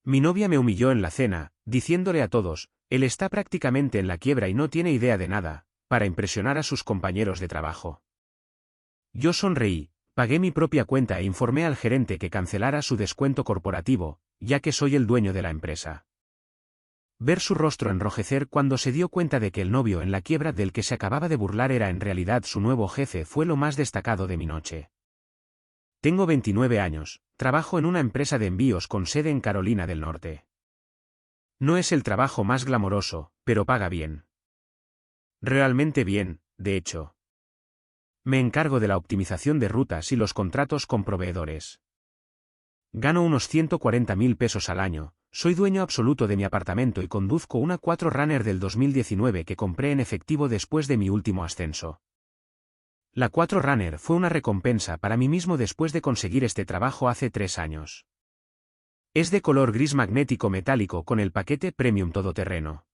Mi novia me humilló en la cena, diciéndole a todos, él está prácticamente en la quiebra y no tiene idea de nada, para impresionar a sus compañeros de trabajo. Yo sonreí, pagué mi propia cuenta e informé al gerente que cancelara su descuento corporativo, ya que soy el dueño de la empresa. Ver su rostro enrojecer cuando se dio cuenta de que el novio en la quiebra del que se acababa de burlar era en realidad su nuevo jefe fue lo más destacado de mi noche. Tengo 29 años, trabajo en una empresa de envíos con sede en Carolina del Norte. No es el trabajo más glamoroso, pero paga bien. Realmente bien, de hecho. Me encargo de la optimización de rutas y los contratos con proveedores. Gano unos 140.000 pesos al año, soy dueño absoluto de mi apartamento y conduzco una 4Runner del 2019 que compré en efectivo después de mi último ascenso. La 4Runner fue una recompensa para mí mismo después de conseguir este trabajo hace 3 años. Es de color gris magnético metálico con el paquete Premium todoterreno.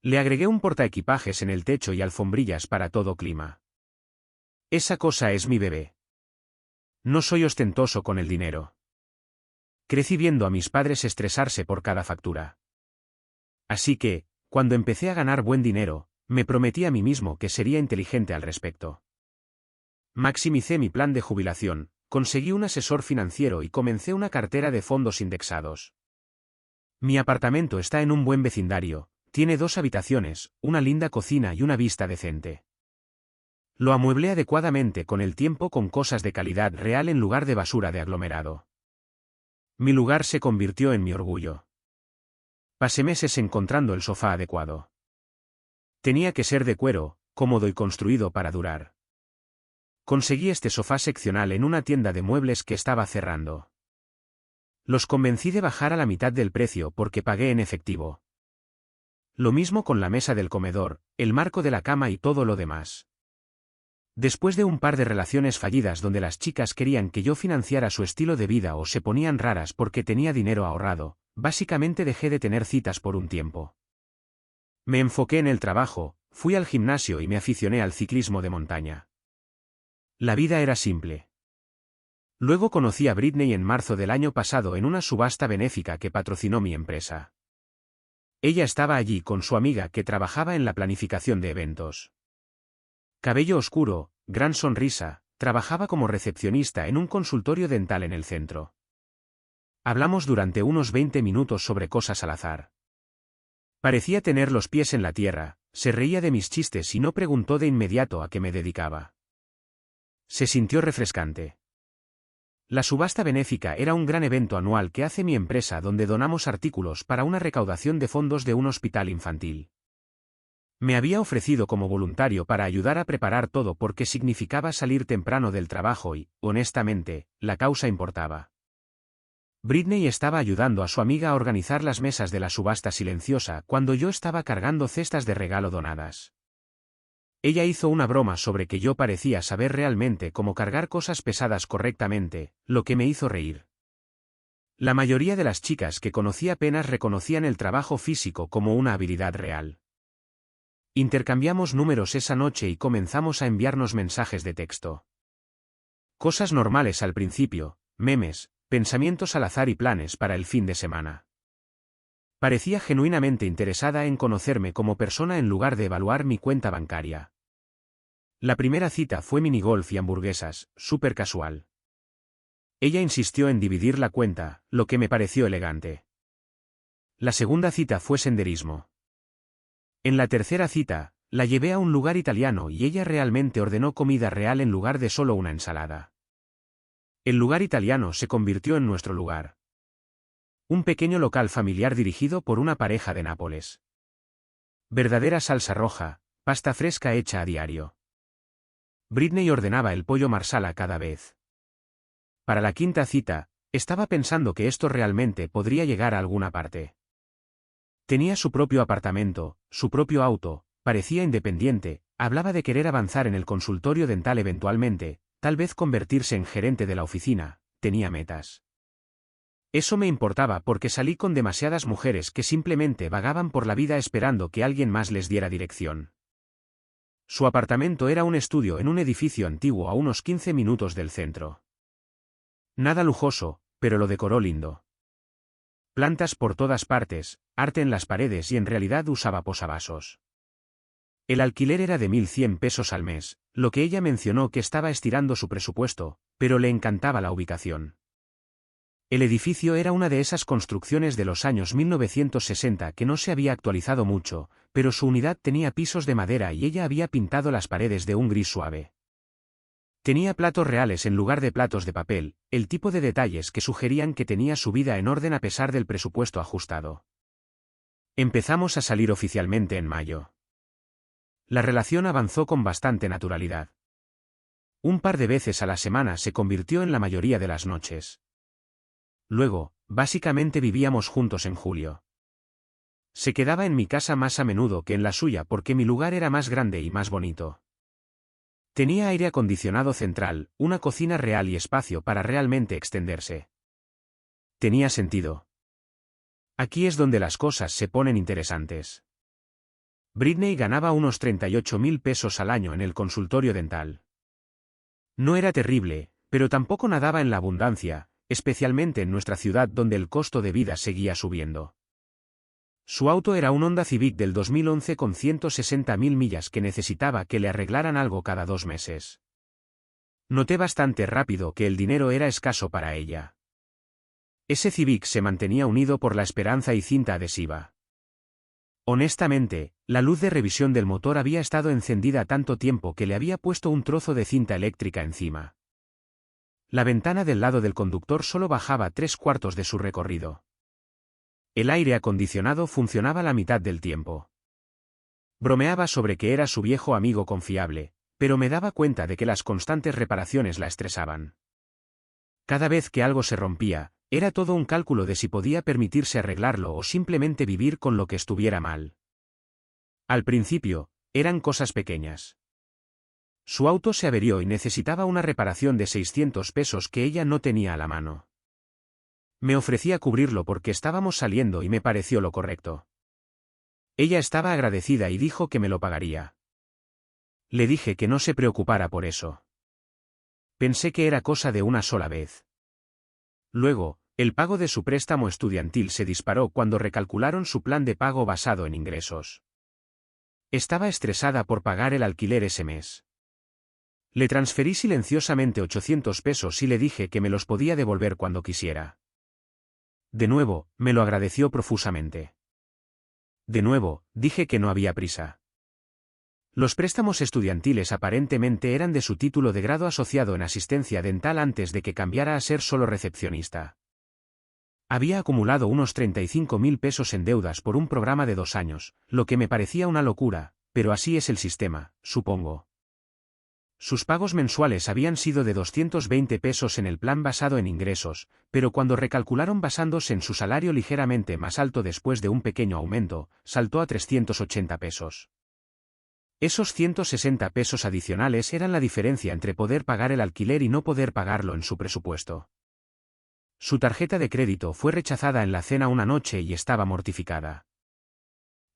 Le agregué un portaequipajes en el techo y alfombrillas para todo clima. Esa cosa es mi bebé. No soy ostentoso con el dinero. Crecí viendo a mis padres estresarse por cada factura. Así que, cuando empecé a ganar buen dinero, me prometí a mí mismo que sería inteligente al respecto. Maximicé mi plan de jubilación, conseguí un asesor financiero y comencé una cartera de fondos indexados. Mi apartamento está en un buen vecindario, tiene 2 habitaciones, una linda cocina y una vista decente. Lo amueblé adecuadamente con el tiempo con cosas de calidad real en lugar de basura de aglomerado. Mi lugar se convirtió en mi orgullo. Pasé meses encontrando el sofá adecuado. Tenía que ser de cuero, cómodo y construido para durar. Conseguí este sofá seccional en una tienda de muebles que estaba cerrando. Los convencí de bajar a la mitad del precio porque pagué en efectivo. Lo mismo con la mesa del comedor, el marco de la cama y todo lo demás. Después de un par de relaciones fallidas donde las chicas querían que yo financiara su estilo de vida o se ponían raras porque tenía dinero ahorrado, básicamente dejé de tener citas por un tiempo. Me enfoqué en el trabajo, fui al gimnasio y me aficioné al ciclismo de montaña. La vida era simple. Luego conocí a Britney en marzo del año pasado en una subasta benéfica que patrocinó mi empresa. Ella estaba allí con su amiga que trabajaba en la planificación de eventos. Cabello oscuro, gran sonrisa, trabajaba como recepcionista en un consultorio dental en el centro. Hablamos durante unos 20 minutos sobre cosas al azar. Parecía tener los pies en la tierra, se reía de mis chistes y no preguntó de inmediato a qué me dedicaba. Se sintió refrescante. La subasta benéfica era un gran evento anual que hace mi empresa donde donamos artículos para una recaudación de fondos de un hospital infantil. Me había ofrecido como voluntario para ayudar a preparar todo porque significaba salir temprano del trabajo y, honestamente, la causa importaba. Britney estaba ayudando a su amiga a organizar las mesas de la subasta silenciosa cuando yo estaba cargando cestas de regalo donadas. Ella hizo una broma sobre que yo parecía saber realmente cómo cargar cosas pesadas correctamente, lo que me hizo reír. La mayoría de las chicas que conocí apenas reconocían el trabajo físico como una habilidad real. Intercambiamos números esa noche y comenzamos a enviarnos mensajes de texto. Cosas normales al principio, memes, pensamientos al azar y planes para el fin de semana. Parecía genuinamente interesada en conocerme como persona en lugar de evaluar mi cuenta bancaria. La primera cita fue minigolf y hamburguesas, súper casual. Ella insistió en dividir la cuenta, lo que me pareció elegante. La segunda cita fue senderismo. En la tercera cita, la llevé a un lugar italiano y ella realmente ordenó comida real en lugar de solo una ensalada. El lugar italiano se convirtió en nuestro lugar. Un pequeño local familiar dirigido por una pareja de Nápoles. Verdadera salsa roja, pasta fresca hecha a diario. Britney ordenaba el pollo marsala cada vez. Para la quinta cita, estaba pensando que esto realmente podría llegar a alguna parte. Tenía su propio apartamento, su propio auto, parecía independiente, hablaba de querer avanzar en el consultorio dental eventualmente, tal vez convertirse en gerente de la oficina, tenía metas. Eso me importaba porque salí con demasiadas mujeres que simplemente vagaban por la vida esperando que alguien más les diera dirección. Su apartamento era un estudio en un edificio antiguo a unos 15 minutos del centro. Nada lujoso, pero lo decoró lindo. Plantas por todas partes, arte en las paredes y en realidad usaba posavasos. El alquiler era de 1.100 pesos al mes, lo que ella mencionó que estaba estirando su presupuesto, pero le encantaba la ubicación. El edificio era una de esas construcciones de los años 1960 que no se había actualizado mucho, pero su unidad tenía pisos de madera y ella había pintado las paredes de un gris suave. Tenía platos reales en lugar de platos de papel, el tipo de detalles que sugerían que tenía su vida en orden a pesar del presupuesto ajustado. Empezamos a salir oficialmente en mayo. La relación avanzó con bastante naturalidad. Un par de veces a la semana se convirtió en la mayoría de las noches. Luego, básicamente vivíamos juntos en julio. Se quedaba en mi casa más a menudo que en la suya porque mi lugar era más grande y más bonito. Tenía aire acondicionado central, una cocina real y espacio para realmente extenderse. Tenía sentido. Aquí es donde las cosas se ponen interesantes. Britney ganaba unos 38.000 pesos al año en el consultorio dental. No era terrible, pero tampoco nadaba en la abundancia, especialmente en nuestra ciudad donde el costo de vida seguía subiendo. Su auto era un Honda Civic del 2011 con 160.000 millas que necesitaba que le arreglaran algo cada 2 meses. Noté bastante rápido que el dinero era escaso para ella. Ese Civic se mantenía unido por la esperanza y cinta adhesiva. Honestamente, la luz de revisión del motor había estado encendida tanto tiempo que le había puesto un trozo de cinta eléctrica encima. La ventana del lado del conductor solo bajaba 3/4 de su recorrido. El aire acondicionado funcionaba la mitad del tiempo. Bromeaba sobre que era su viejo amigo confiable, pero me daba cuenta de que las constantes reparaciones la estresaban. Cada vez que algo se rompía, era todo un cálculo de si podía permitirse arreglarlo o simplemente vivir con lo que estuviera mal. Al principio, eran cosas pequeñas. Su auto se averió y necesitaba una reparación de 600 pesos que ella no tenía a la mano. Me ofrecía cubrirlo porque estábamos saliendo y me pareció lo correcto. Ella estaba agradecida y dijo que me lo pagaría. Le dije que no se preocupara por eso. Pensé que era cosa de una sola vez. Luego, el pago de su préstamo estudiantil se disparó cuando recalcularon su plan de pago basado en ingresos. Estaba estresada por pagar el alquiler ese mes. Le transferí silenciosamente 800 pesos y le dije que me los podía devolver cuando quisiera. De nuevo, me lo agradeció profusamente. De nuevo, dije que no había prisa. Los préstamos estudiantiles aparentemente eran de su título de grado asociado en asistencia dental antes de que cambiara a ser solo recepcionista. Había acumulado unos 35.000 pesos en deudas por un programa de 2 años, lo que me parecía una locura, pero así es el sistema, supongo. Sus pagos mensuales habían sido de 220 pesos en el plan basado en ingresos, pero cuando recalcularon basándose en su salario ligeramente más alto después de un pequeño aumento, saltó a 380 pesos. Esos 160 pesos adicionales eran la diferencia entre poder pagar el alquiler y no poder pagarlo en su presupuesto. Su tarjeta de crédito fue rechazada en la cena una noche y estaba mortificada.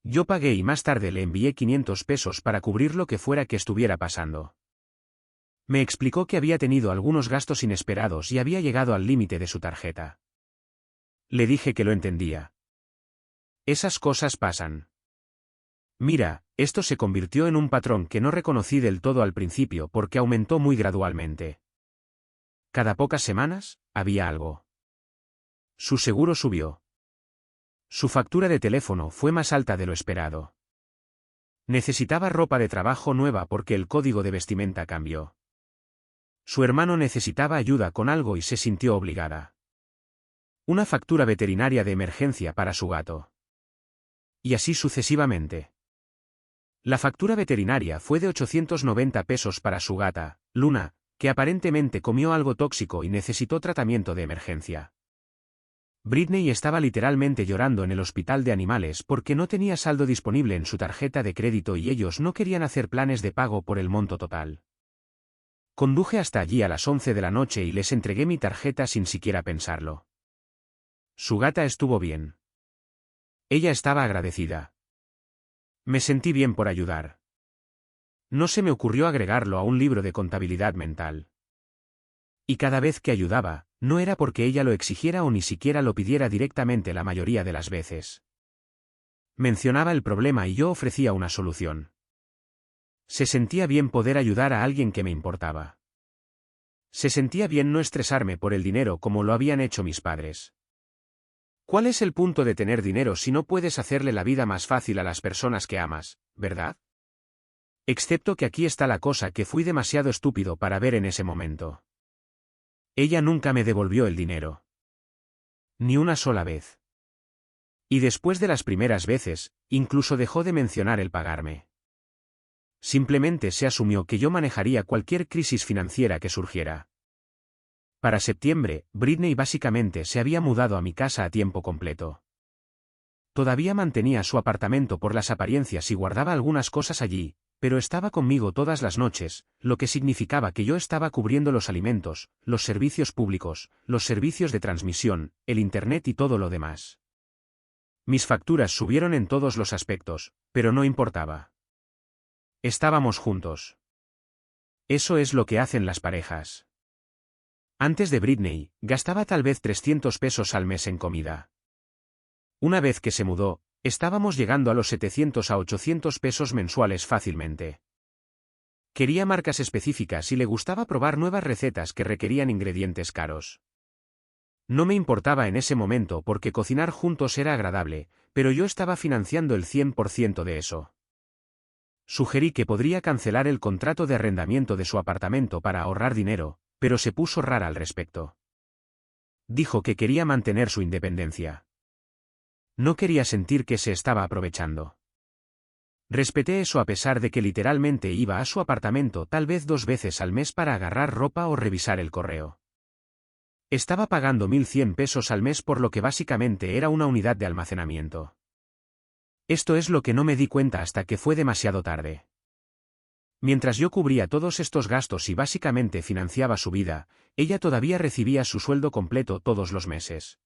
Yo pagué y más tarde le envié 500 pesos para cubrir lo que fuera que estuviera pasando. Me explicó que había tenido algunos gastos inesperados y había llegado al límite de su tarjeta. Le dije que lo entendía. Esas cosas pasan. Mira, esto se convirtió en un patrón que no reconocí del todo al principio porque aumentó muy gradualmente. Cada pocas semanas, había algo. Su seguro subió. Su factura de teléfono fue más alta de lo esperado. Necesitaba ropa de trabajo nueva porque el código de vestimenta cambió. Su hermano necesitaba ayuda con algo y se sintió obligada. Una factura veterinaria de emergencia para su gato. Y así sucesivamente. La factura veterinaria fue de 890 pesos para su gata, Luna, que aparentemente comió algo tóxico y necesitó tratamiento de emergencia. Britney estaba literalmente llorando en el hospital de animales porque no tenía saldo disponible en su tarjeta de crédito y ellos no querían hacer planes de pago por el monto total. Conduje hasta allí a las 11 de la noche y les entregué mi tarjeta sin siquiera pensarlo. Su gata estuvo bien. Ella estaba agradecida. Me sentí bien por ayudar. No se me ocurrió agregarlo a un libro de contabilidad mental. Y cada vez que ayudaba, no era porque ella lo exigiera o ni siquiera lo pidiera directamente la mayoría de las veces. Mencionaba el problema y yo ofrecía una solución. Se sentía bien poder ayudar a alguien que me importaba. Se sentía bien no estresarme por el dinero como lo habían hecho mis padres. ¿Cuál es el punto de tener dinero si no puedes hacerle la vida más fácil a las personas que amas, verdad? Excepto que aquí está la cosa que fui demasiado estúpido para ver en ese momento. Ella nunca me devolvió el dinero. Ni una sola vez. Y después de las primeras veces, incluso dejó de mencionar el pagarme. Simplemente se asumió que yo manejaría cualquier crisis financiera que surgiera. Para septiembre, Britney básicamente se había mudado a mi casa a tiempo completo. Todavía mantenía su apartamento por las apariencias y guardaba algunas cosas allí, pero estaba conmigo todas las noches, lo que significaba que yo estaba cubriendo los alimentos, los servicios públicos, los servicios de transmisión, el internet y todo lo demás. Mis facturas subieron en todos los aspectos, pero no importaba. Estábamos juntos. Eso es lo que hacen las parejas. Antes de Britney, gastaba tal vez 300 pesos al mes en comida. Una vez que se mudó, estábamos llegando a los 700 a 800 pesos mensuales fácilmente. Quería marcas específicas y le gustaba probar nuevas recetas que requerían ingredientes caros. No me importaba en ese momento porque cocinar juntos era agradable, pero yo estaba financiando el 100% de eso. Sugerí que podría cancelar el contrato de arrendamiento de su apartamento para ahorrar dinero, pero se puso rara al respecto. Dijo que quería mantener su independencia. No quería sentir que se estaba aprovechando. Respeté eso a pesar de que literalmente iba a su apartamento tal vez 2 veces al mes para agarrar ropa o revisar el correo. Estaba pagando 1.100 pesos al mes por lo que básicamente era una unidad de almacenamiento. Esto es lo que no me di cuenta hasta que fue demasiado tarde. Mientras yo cubría todos estos gastos y básicamente financiaba su vida, ella todavía recibía su sueldo completo todos los meses.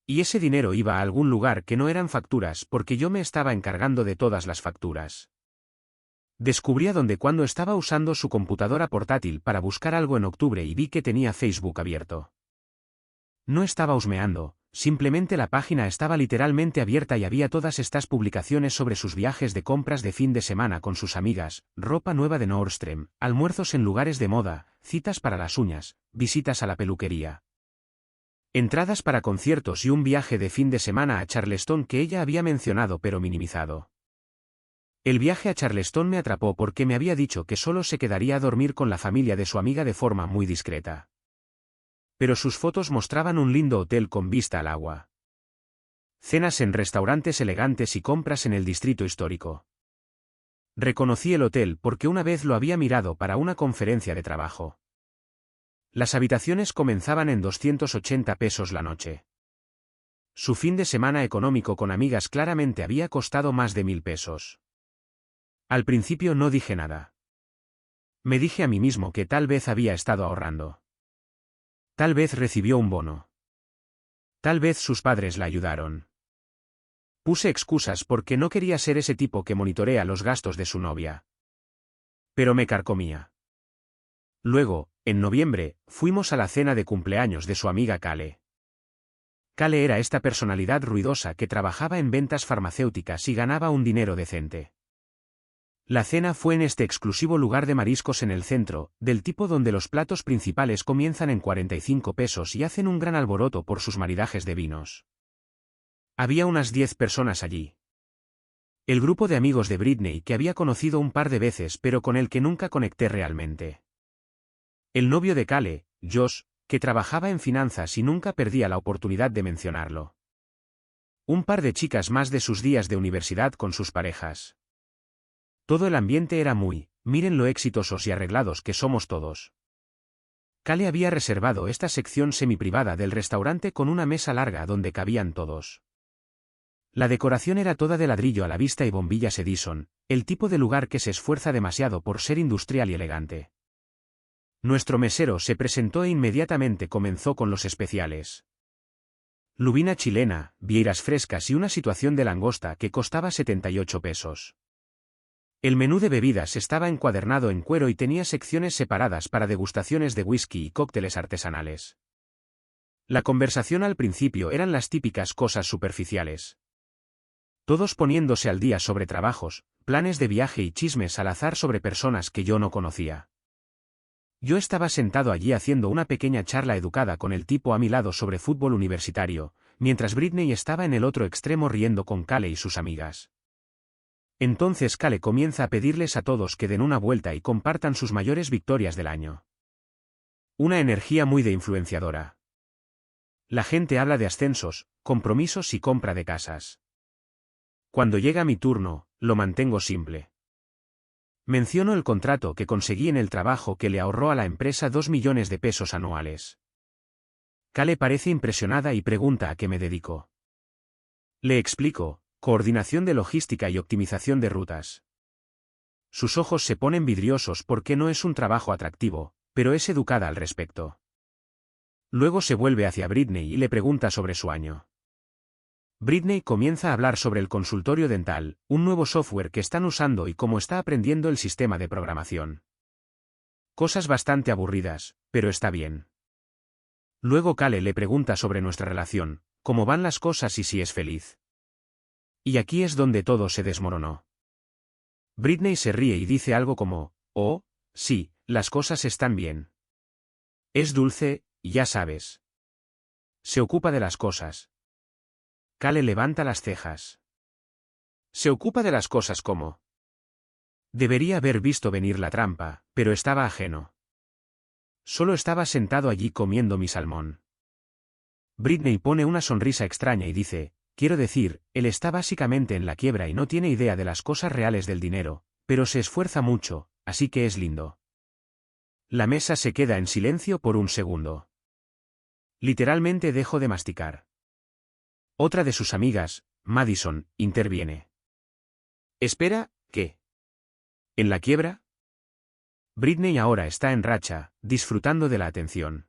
Y ese dinero iba a algún lugar que no eran facturas porque yo me estaba encargando de todas las facturas. Descubrí dónde cuando estaba usando su computadora portátil para buscar algo en octubre y vi que tenía Facebook abierto. No estaba husmeando, simplemente la página estaba literalmente abierta y había todas estas publicaciones sobre sus viajes de compras de fin de semana con sus amigas, ropa nueva de Nordstrom, almuerzos en lugares de moda, citas para las uñas, visitas a la peluquería. Entradas para conciertos y un viaje de fin de semana a Charleston que ella había mencionado pero minimizado. El viaje a Charleston me atrapó porque me había dicho que solo se quedaría a dormir con la familia de su amiga de forma muy discreta. Pero sus fotos mostraban un lindo hotel con vista al agua. Cenas en restaurantes elegantes y compras en el distrito histórico. Reconocí el hotel porque una vez lo había mirado para una conferencia de trabajo. Las habitaciones comenzaban en 280 pesos la noche. Su fin de semana económico con amigas claramente había costado más de 1.000 pesos. Al principio no dije nada. Me dije a mí mismo que tal vez había estado ahorrando. Tal vez recibió un bono. Tal vez sus padres la ayudaron. Puse excusas porque no quería ser ese tipo que monitorea los gastos de su novia. Pero me carcomía. Luego, en noviembre, fuimos a la cena de cumpleaños de su amiga Kale. Kale era esta personalidad ruidosa que trabajaba en ventas farmacéuticas y ganaba un dinero decente. La cena fue en este exclusivo lugar de mariscos en el centro, del tipo donde los platos principales comienzan en 45 pesos y hacen un gran alboroto por sus maridajes de vinos. Había unas 10 personas allí. El grupo de amigos de Britney que había conocido un par de veces pero con el que nunca conecté realmente. El novio de Kale, Josh, que trabajaba en finanzas y nunca perdía la oportunidad de mencionarlo. Un par de chicas más de sus días de universidad con sus parejas. Todo el ambiente era muy, miren lo exitosos y arreglados que somos todos. Kale había reservado esta sección semiprivada del restaurante con una mesa larga donde cabían todos. La decoración era toda de ladrillo a la vista y bombillas Edison, el tipo de lugar que se esfuerza demasiado por ser industrial y elegante. Nuestro mesero se presentó e inmediatamente comenzó con los especiales. Lubina chilena, vieiras frescas y una situación de langosta que costaba 78 pesos. El menú de bebidas estaba encuadernado en cuero y tenía secciones separadas para degustaciones de whisky y cócteles artesanales. La conversación al principio eran las típicas cosas superficiales. Todos poniéndose al día sobre trabajos, planes de viaje y chismes al azar sobre personas que yo no conocía. Yo estaba sentado allí haciendo una pequeña charla educada con el tipo a mi lado sobre fútbol universitario, mientras Britney estaba en el otro extremo riendo con Cale y sus amigas. Entonces Cale comienza a pedirles a todos que den una vuelta y compartan sus mayores victorias del año. Una energía muy de influenciadora. La gente habla de ascensos, compromisos y compra de casas. Cuando llega mi turno, lo mantengo simple. Menciono el contrato que conseguí en el trabajo que le ahorró a la empresa 2 millones de pesos anuales. Cale parece impresionada y pregunta a qué me dedico. Le explico: coordinación de logística y optimización de rutas. Sus ojos se ponen vidriosos porque no es un trabajo atractivo, pero es educada al respecto. Luego se vuelve hacia Britney y le pregunta sobre su año. Britney comienza a hablar sobre el consultorio dental, un nuevo software que están usando y cómo está aprendiendo el sistema de programación. Cosas bastante aburridas, pero está bien. Luego Cale le pregunta sobre nuestra relación, cómo van las cosas y si es feliz. Y aquí es donde todo se desmoronó. Britney se ríe y dice algo como: oh, sí, las cosas están bien. Es dulce, ya sabes. Se ocupa de las cosas. Cale levanta las cejas. ¿Se ocupa de las cosas cómo? Debería haber visto venir la trampa, pero estaba ajeno. Solo estaba sentado allí comiendo mi salmón. Britney pone una sonrisa extraña y dice: quiero decir, él está básicamente en la quiebra y no tiene idea de las cosas reales del dinero, pero se esfuerza mucho, así que es lindo. La mesa se queda en silencio por un segundo. Literalmente dejo de masticar. Otra de sus amigas, Madison, interviene. Espera, ¿qué? ¿En la quiebra? Britney ahora está en racha, disfrutando de la atención.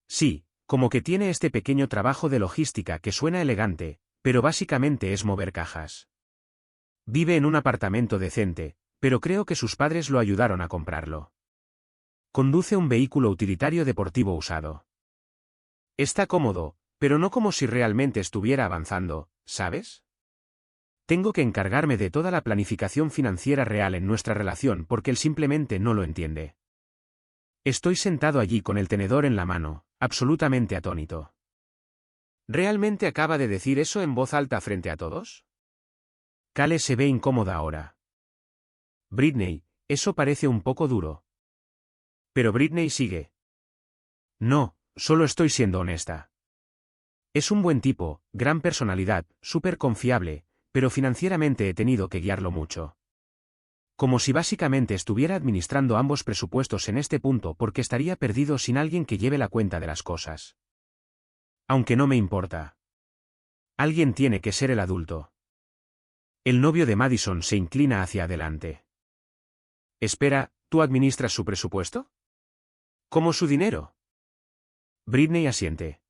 Sí, como que tiene este pequeño trabajo de logística que suena elegante, pero básicamente es mover cajas. Vive en un apartamento decente, pero creo que sus padres lo ayudaron a comprarlo. Conduce un vehículo utilitario deportivo usado. Está cómodo, pero no como si realmente estuviera avanzando, ¿sabes? Tengo que encargarme de toda la planificación financiera real en nuestra relación porque él simplemente no lo entiende. Estoy sentado allí con el tenedor en la mano, absolutamente atónito. ¿Realmente acaba de decir eso en voz alta frente a todos? Cale se ve incómoda ahora. Britney, eso parece un poco duro. Pero Britney sigue. No, solo estoy siendo honesta. Es un buen tipo, gran personalidad, súper confiable, pero financieramente he tenido que guiarlo mucho. Como si básicamente estuviera administrando ambos presupuestos en este punto porque estaría perdido sin alguien que lleve la cuenta de las cosas. Aunque no me importa. Alguien tiene que ser el adulto. El novio de Madison se inclina hacia adelante. Espera, ¿tú administras su presupuesto? ¿Cómo su dinero? Britney asiente.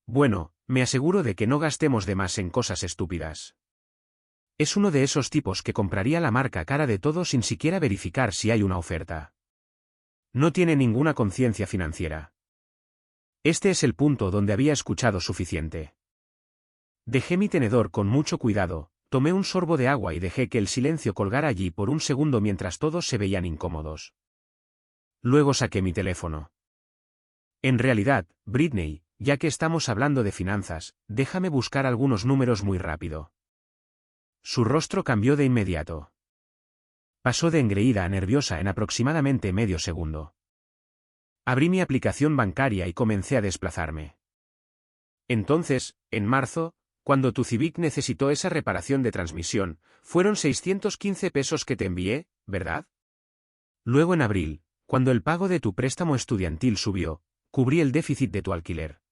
Bueno, me aseguro de que no gastemos de más en cosas estúpidas. Es uno de esos tipos que compraría la marca cara de todo sin siquiera verificar si hay una oferta. No tiene ninguna conciencia financiera. Este es el punto donde había escuchado suficiente. Dejé mi tenedor con mucho cuidado, tomé un sorbo de agua y dejé que el silencio colgara allí por un segundo mientras todos se veían incómodos. Luego saqué mi teléfono. En realidad, Britney, ya que estamos hablando de finanzas, déjame buscar algunos números muy rápido. Su rostro cambió de inmediato. Pasó de engreída a nerviosa en aproximadamente medio segundo. Abrí mi aplicación bancaria y comencé a desplazarme. Entonces, en marzo, cuando tu Civic necesitó esa reparación de transmisión, fueron 615 pesos que te envié, ¿verdad? Luego en abril, cuando el pago de tu préstamo estudiantil subió, cubrí el déficit de tu alquiler.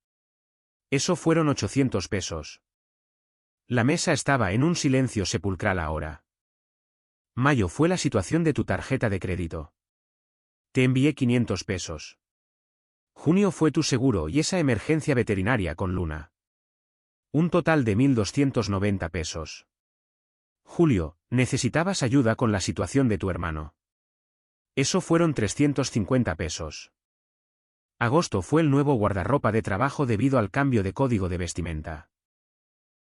Eso fueron 800 pesos. La mesa estaba en un silencio sepulcral ahora. Mayo fue la situación de tu tarjeta de crédito. Te envié 500 pesos. Junio fue tu seguro y esa emergencia veterinaria con Luna. Un total de 1.290 pesos. Julio, necesitabas ayuda con la situación de tu hermano. Eso fueron 350 pesos. Agosto fue el nuevo guardarropa de trabajo debido al cambio de código de vestimenta.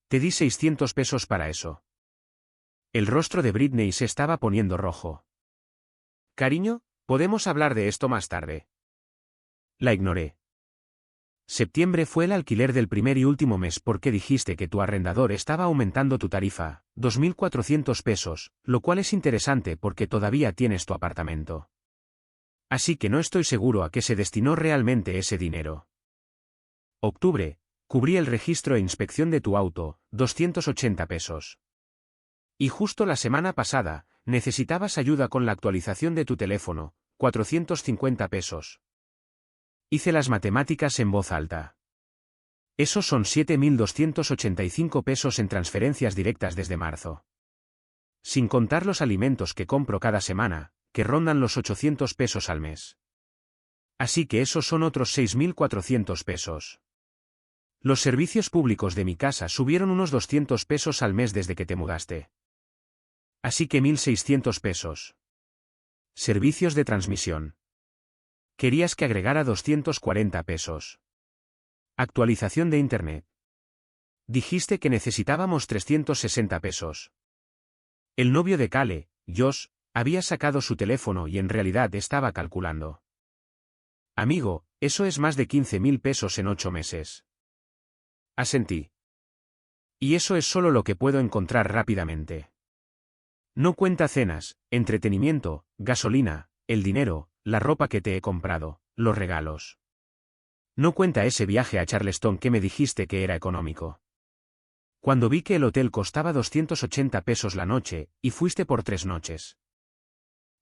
Te di 600 pesos para eso. El rostro de Britney se estaba poniendo rojo. Cariño, ¿podemos hablar de esto más tarde? La ignoré. Septiembre fue el alquiler del primer y último mes porque dijiste que tu arrendador estaba aumentando tu tarifa, 2.400 pesos, lo cual es interesante porque todavía tienes tu apartamento. Así que no estoy seguro a qué se destinó realmente ese dinero. Octubre, cubrí el registro e inspección de tu auto, 280 pesos. Y justo la semana pasada, necesitabas ayuda con la actualización de tu teléfono, 450 pesos. Hice las matemáticas en voz alta. Esos son 7.285 pesos en transferencias directas desde marzo. Sin contar los alimentos que compro cada semana, que rondan los 800 pesos al mes. Así que esos son otros 6.400 pesos. Los servicios públicos de mi casa subieron unos 200 pesos al mes desde que te mudaste. Así que 1.600 pesos. Servicios de transmisión. Querías que agregara 240 pesos. Actualización de Internet. Dijiste que necesitábamos 360 pesos. El novio de Kale, Josh, había sacado su teléfono y en realidad estaba calculando. Amigo, eso es más de 15.000 pesos en 8 meses. Asentí. Y eso es solo lo que puedo encontrar rápidamente. No cuenta cenas, entretenimiento, gasolina, el dinero, la ropa que te he comprado, los regalos. No cuenta ese viaje a Charleston que me dijiste que era económico. Cuando vi que el hotel costaba 280 pesos la noche, y fuiste por 3 noches.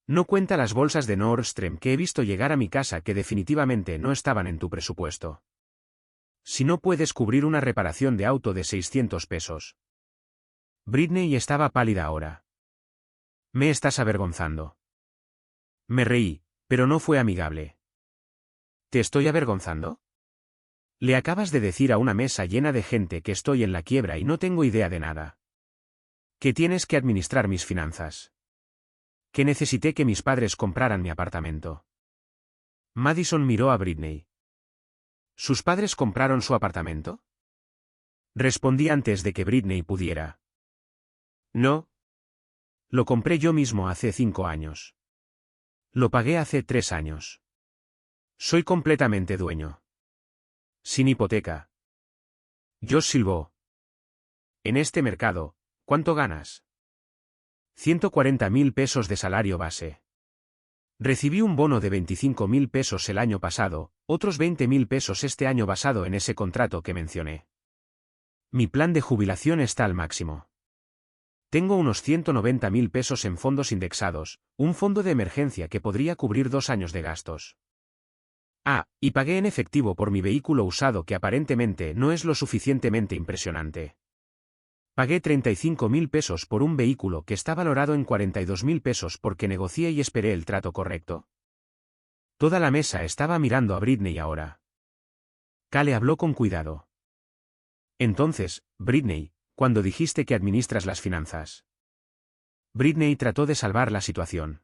No cuenta las bolsas de Nordstrom que he visto llegar a mi casa que definitivamente no estaban en tu presupuesto. Si no puedes cubrir una reparación de auto de 600 pesos. Britney estaba pálida ahora. Me estás avergonzando. Me reí, pero no fue amigable. ¿Te estoy avergonzando? Le acabas de decir a una mesa llena de gente que estoy en la quiebra y no tengo idea de nada. Que tienes que administrar mis finanzas. Que necesité que mis padres compraran mi apartamento. Madison miró a Britney. ¿Sus padres compraron su apartamento? Respondí antes de que Britney pudiera. No. Lo compré yo mismo hace 5 años. Lo pagué hace 3 años. Soy completamente dueño. Sin hipoteca. Josh silbó. En este mercado, ¿cuánto ganas? 140.000 pesos de salario base. Recibí un bono de 25.000 pesos el año pasado, otros 20.000 pesos este año basado en ese contrato que mencioné. Mi plan de jubilación está al máximo. Tengo unos 190.000 pesos en fondos indexados, un fondo de emergencia que podría cubrir 2 años de gastos. Ah, y pagué en efectivo por mi vehículo usado que aparentemente no es lo suficientemente impresionante. Pagué 35.000 pesos por un vehículo que está valorado en 42.000 pesos porque negocié y esperé el trato correcto. Toda la mesa estaba mirando a Britney ahora. Kale habló con cuidado. Entonces, Britney, cuando dijiste que administras las finanzas. Britney trató de salvar la situación.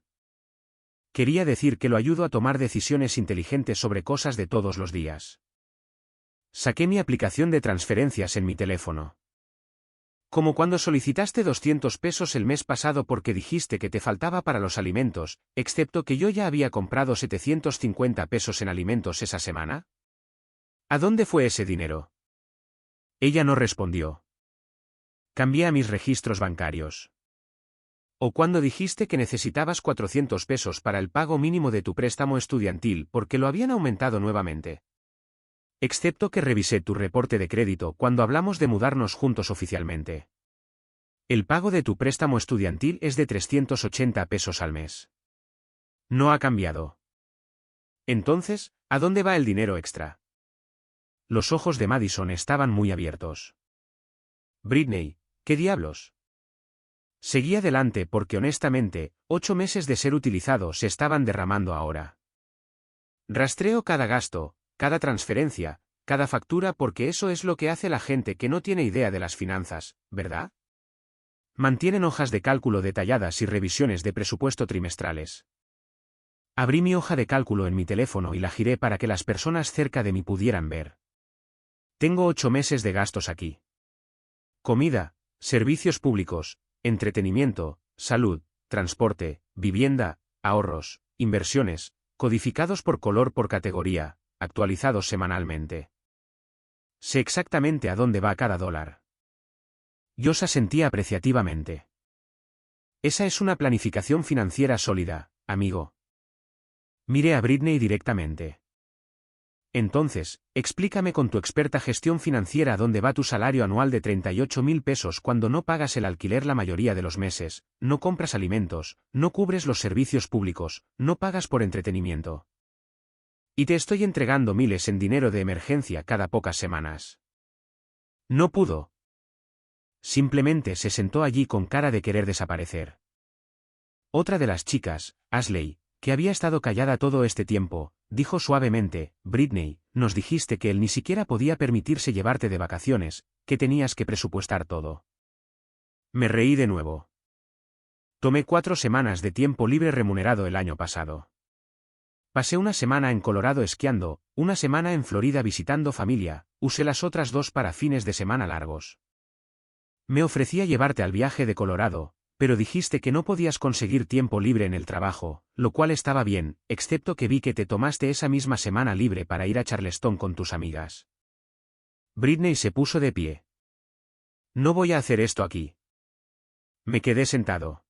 Quería decir que lo ayudo a tomar decisiones inteligentes sobre cosas de todos los días. Saqué mi aplicación de transferencias en mi teléfono. Como cuando solicitaste 200 pesos el mes pasado porque dijiste que te faltaba para los alimentos, excepto que yo ya había comprado 750 pesos en alimentos esa semana. ¿A dónde fue ese dinero? Ella no respondió. Cambié a mis registros bancarios. O cuando dijiste que necesitabas 400 pesos para el pago mínimo de tu préstamo estudiantil porque lo habían aumentado nuevamente. Excepto que revisé tu reporte de crédito cuando hablamos de mudarnos juntos oficialmente. El pago de tu préstamo estudiantil es de 380 pesos al mes. No ha cambiado. Entonces, ¿a dónde va el dinero extra? Los ojos de Madison estaban muy abiertos. Britney, ¿qué diablos? Seguí adelante porque honestamente, 8 meses de ser utilizado se estaban derramando ahora. Rastreo cada gasto, cada transferencia, cada factura porque eso es lo que hace la gente que no tiene idea de las finanzas, ¿verdad? Mantienen hojas de cálculo detalladas y revisiones de presupuesto trimestrales. Abrí mi hoja de cálculo en mi teléfono y la giré para que las personas cerca de mí pudieran ver. Tengo 8 meses de gastos aquí. Comida, servicios públicos, entretenimiento, salud, transporte, vivienda, ahorros, inversiones, codificados por color por categoría, actualizados semanalmente. Sé exactamente a dónde va cada dólar. Josh asentía apreciativamente. Esa es una planificación financiera sólida, amigo. Miré a Britney directamente. Entonces, explícame con tu experta gestión financiera dónde va tu salario anual de 38.000 pesos cuando no pagas el alquiler la mayoría de los meses, no compras alimentos, no cubres los servicios públicos, no pagas por entretenimiento. Y te estoy entregando miles en dinero de emergencia cada pocas semanas. No pudo. Simplemente se sentó allí con cara de querer desaparecer. Otra de las chicas, Ashley, que había estado callada todo este tiempo, dijo suavemente: Britney, nos dijiste que él ni siquiera podía permitirse llevarte de vacaciones, que tenías que presupuestar todo. Me reí de nuevo. Tomé 4 semanas de tiempo libre remunerado el año pasado. Pasé una semana en Colorado esquiando, una semana en Florida visitando familia, usé las otras 2 para fines de semana largos. Me ofrecía llevarte al viaje de Colorado, pero dijiste que no podías conseguir tiempo libre en el trabajo, lo cual estaba bien, excepto que vi que te tomaste esa misma semana libre para ir a Charleston con tus amigas. Britney se puso de pie. No voy a hacer esto aquí. Me quedé sentado.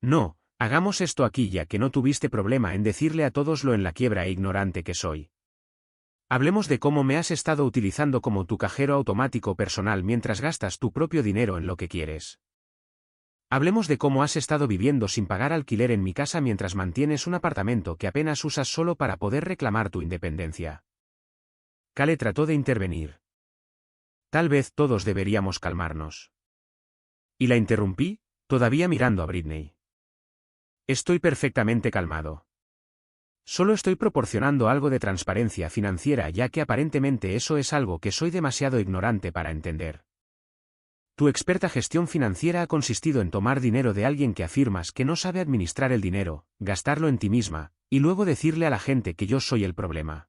No, hagamos esto aquí ya que no tuviste problema en decirle a todos lo en la quiebra e ignorante que soy. Hablemos de cómo me has estado utilizando como tu cajero automático personal mientras gastas tu propio dinero en lo que quieres. Hablemos de cómo has estado viviendo sin pagar alquiler en mi casa mientras mantienes un apartamento que apenas usas solo para poder reclamar tu independencia. Cale trató de intervenir. Tal vez todos deberíamos calmarnos. Y la interrumpí, todavía mirando a Britney. Estoy perfectamente calmado. Solo estoy proporcionando algo de transparencia financiera ya que aparentemente eso es algo que soy demasiado ignorante para entender. Tu experta gestión financiera ha consistido en tomar dinero de alguien que afirmas que no sabe administrar el dinero, gastarlo en ti misma, y luego decirle a la gente que yo soy el problema.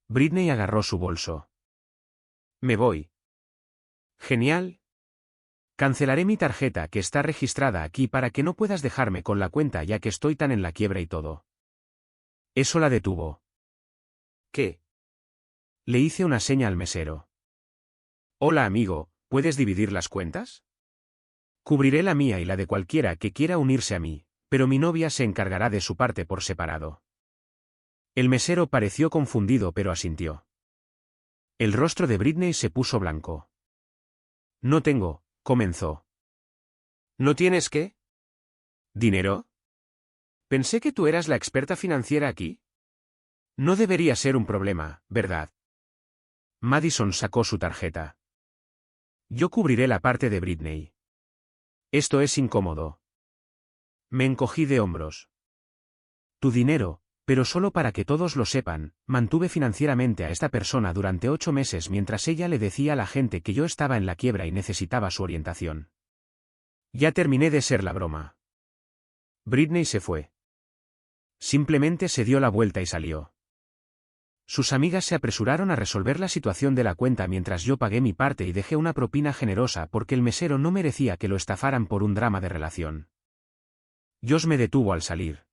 Britney agarró su bolso. Me voy. Genial. Cancelaré mi tarjeta que está registrada aquí para que no puedas dejarme con la cuenta ya que estoy tan en la quiebra y todo. Eso la detuvo. ¿Qué? Le hice una seña al mesero. Hola amigo, ¿puedes dividir las cuentas? Cubriré la mía y la de cualquiera que quiera unirse a mí, pero mi novia se encargará de su parte por separado. El mesero pareció confundido pero asintió. El rostro de Britney se puso blanco. No tengo, comenzó. ¿No tienes qué? ¿Dinero? Pensé que tú eras la experta financiera aquí. No debería ser un problema, ¿verdad? Madison sacó su tarjeta. Yo cubriré la parte de Britney. Esto es incómodo. Me encogí de hombros. Tu dinero, pero solo para que todos lo sepan, mantuve financieramente a esta persona durante 8 meses mientras ella le decía a la gente que yo estaba en la quiebra y necesitaba su orientación. Ya terminé de ser la broma. Britney se fue. Simplemente se dio la vuelta y salió. Sus amigas se apresuraron a resolver la situación de la cuenta mientras yo pagué mi parte y dejé una propina generosa porque el mesero no merecía que lo estafaran por un drama de relación. Josh me detuvo al salir.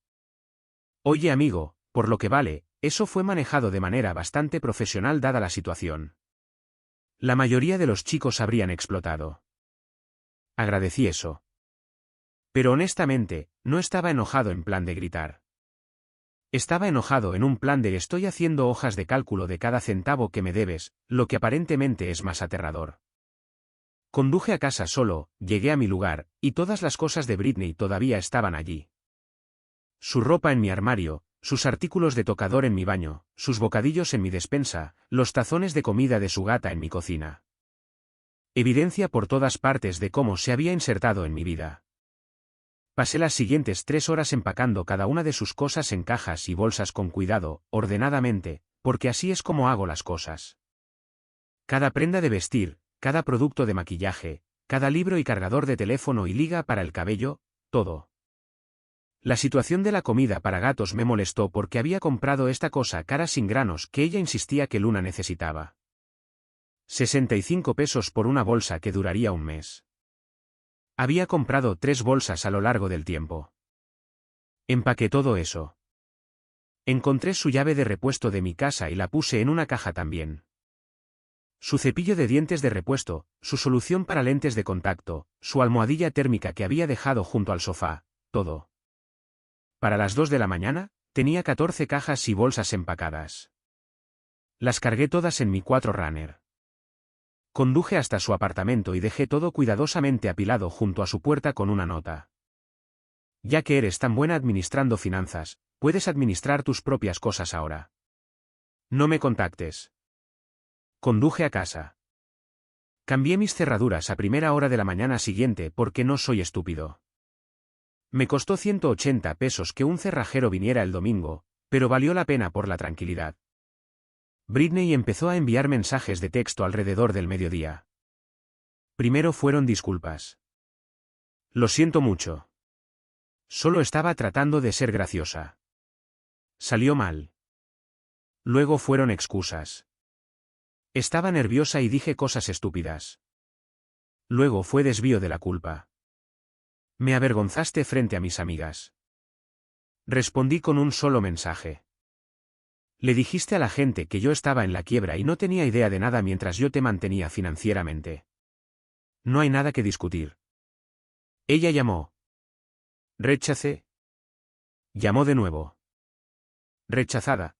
Oye amigo, por lo que vale, eso fue manejado de manera bastante profesional dada la situación. La mayoría de los chicos habrían explotado. Agradecí eso. Pero honestamente, no estaba enojado en plan de gritar. Estaba enojado en un plan de estoy haciendo hojas de cálculo de cada centavo que me debes, lo que aparentemente es más aterrador. Conduje a casa solo, llegué a mi lugar, y todas las cosas de Britney todavía estaban allí. Su ropa en mi armario, sus artículos de tocador en mi baño, sus bocadillos en mi despensa, los tazones de comida de su gata en mi cocina. Evidencia por todas partes de cómo se había insertado en mi vida. Pasé las siguientes 3 horas empacando cada una de sus cosas en cajas y bolsas con cuidado, ordenadamente, porque así es como hago las cosas. Cada prenda de vestir, cada producto de maquillaje, cada libro y cargador de teléfono y liga para el cabello, todo. La situación de la comida para gatos me molestó porque había comprado esta cosa cara sin granos que ella insistía que Luna necesitaba. 65 pesos por una bolsa que duraría un mes. Había comprado 3 bolsas a lo largo del tiempo. Empaqué todo eso. Encontré su llave de repuesto de mi casa y la puse en una caja también. Su cepillo de dientes de repuesto, su solución para lentes de contacto, su almohadilla térmica que había dejado junto al sofá, todo. Para las 2 de la mañana, tenía 14 cajas y bolsas empacadas. Las cargué todas en mi 4Runner. Conduje hasta su apartamento y dejé todo cuidadosamente apilado junto a su puerta con una nota. Ya que eres tan buena administrando finanzas, puedes administrar tus propias cosas ahora. No me contactes. Conduje a casa. Cambié mis cerraduras a primera hora de la mañana siguiente porque no soy estúpido. Me costó 180 pesos que un cerrajero viniera el domingo, pero valió la pena por la tranquilidad. Britney empezó a enviar mensajes de texto alrededor del mediodía. Primero fueron disculpas. Lo siento mucho. Solo estaba tratando de ser graciosa. Salió mal. Luego fueron excusas. Estaba nerviosa y dije cosas estúpidas. Luego fue desvío de la culpa. Me avergonzaste frente a mis amigas. Respondí con un solo mensaje. Le dijiste a la gente que yo estaba en la quiebra y no tenía idea de nada mientras yo te mantenía financieramente. No hay nada que discutir. Ella llamó. Rechacé. Llamó de nuevo. Rechazada.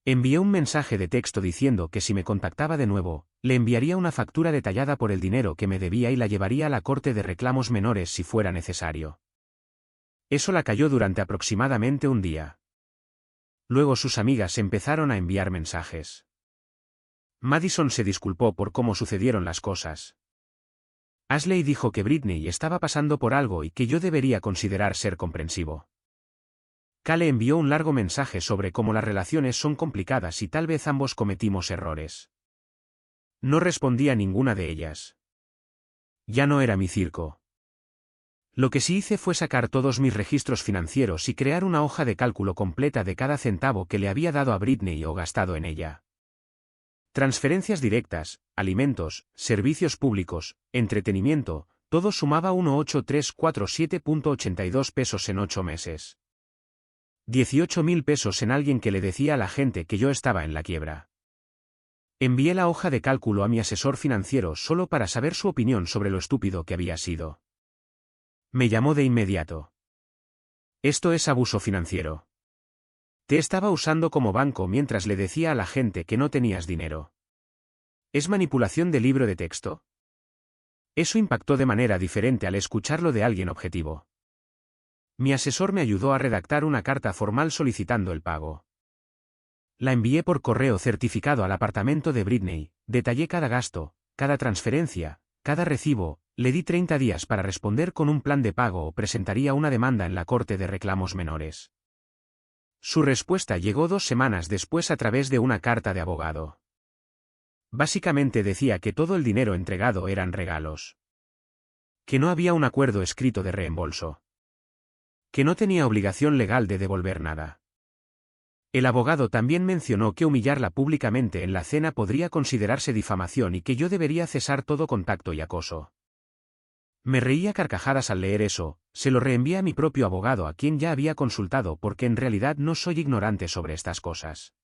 Envié un mensaje de texto diciendo que si me contactaba de nuevo, le enviaría una factura detallada por el dinero que me debía y la llevaría a la Corte de Reclamos Menores si fuera necesario. Eso la calló durante aproximadamente un día. Luego sus amigas empezaron a enviar mensajes. Madison se disculpó por cómo sucedieron las cosas. Ashley dijo que Britney estaba pasando por algo y que yo debería considerar ser comprensivo. Kale envió un largo mensaje sobre cómo las relaciones son complicadas y tal vez ambos cometimos errores. No respondí a ninguna de ellas. Ya no era mi circo. Lo que sí hice fue sacar todos mis registros financieros y crear una hoja de cálculo completa de cada centavo que le había dado a Britney o gastado en ella. Transferencias directas, alimentos, servicios públicos, entretenimiento, todo sumaba 18347.82 pesos en 8 meses. 18.000 pesos en alguien que le decía a la gente que yo estaba en la quiebra. Envié la hoja de cálculo a mi asesor financiero solo para saber su opinión sobre lo estúpido que había sido. Me llamó de inmediato. Esto es abuso financiero. Te estaba usando como banco mientras le decía a la gente que no tenías dinero. ¿Es manipulación de libro de texto? Eso impactó de manera diferente al escucharlo de alguien objetivo. Mi asesor me ayudó a redactar una carta formal solicitando el pago. La envié por correo certificado al apartamento de Britney, detallé cada gasto, cada transferencia, cada recibo, le di 30 días para responder con un plan de pago o presentaría una demanda en la Corte de Reclamos Menores. Su respuesta llegó 2 semanas después a través de una carta de abogado. Básicamente decía que todo el dinero entregado eran regalos. Que no había un acuerdo escrito de reembolso. Que no tenía obligación legal de devolver nada. El abogado también mencionó que humillarla públicamente en la cena podría considerarse difamación y que yo debería cesar todo contacto y acoso. Me reía a carcajadas al leer eso, se lo reenvié a mi propio abogado a quien ya había consultado porque en realidad no soy ignorante sobre estas cosas.